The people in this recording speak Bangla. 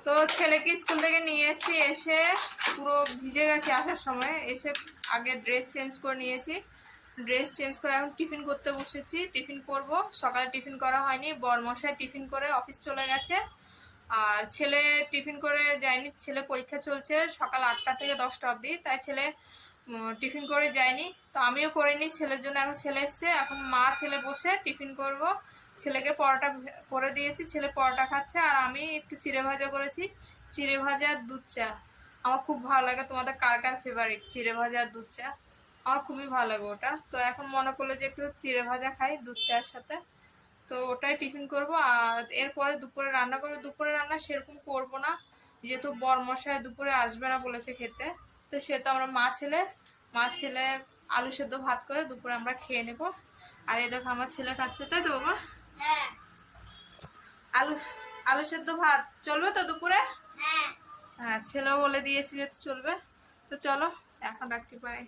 তো ছেলেকে স্কুল থেকে নিয়ে এসেছি, এসে পুরো ভিজে গেছি আসার সময়। এসে আগে ড্রেস চেঞ্জ করে নিয়েছি, ড্রেস চেঞ্জ করে এখন টিফিন করতে বসেছি। টিফিন করব, সকালে টিফিন করা হয়নি, বরমশাই টিফিন করে অফিস চলে গেছে। আর ছেলে টিফিন করে যায়নি, ছেলে পরীক্ষা চলছে সকাল 8টা থেকে 10টা অবধি, তাই ছেলে টিফিন করে যায়নি। তো আমিও করিনি ছেলের জন্য। এখন ছেলে এসছে, এখন মা ছেলে বসে টিফিন করব। ছেলেকে পরোটা করে দিয়েছি, ছেলে পরোটা খাচ্ছে। আর আমি একটু চিড়ে ভাজা করেছি, চিড়ে ভাজা আর দুধ চা। আমার খুব ভালো লাগে। তোমাদের কার কার ফেভারিট চিড়ে ভাজা আর দুধ চা? আমার খুবই ভালো লাগে ওটা। তো এখন মনে করলো যে একটু চিড়ে ভাজা খাই দুধ চায়ের সাথে, তো ওটাই টিফিন করব। আর এরপরে দুপুরে রান্না করবো। দুপুরে রান্না সেরকম করব না, যেহেতু বরমশাই দুপুরে আসবে না বলেছে খেতে। তো সেহেতু আমরা মা ছেলে আলু সেদ্ধ ভাত করে দুপুরে আমরা খেয়ে নেব। আর এই দেখো আমার ছেলে খাচ্ছে, তাই তো বাবা? হ্যাঁ। আলু আলু সেদ্ধ ভাত চলবে তো দুপুরে? হ্যাঁ। হ্যাঁ, ছেলেও বলে দিয়েছি যে চলবে। তো চলো এখন রাখছি, বাই।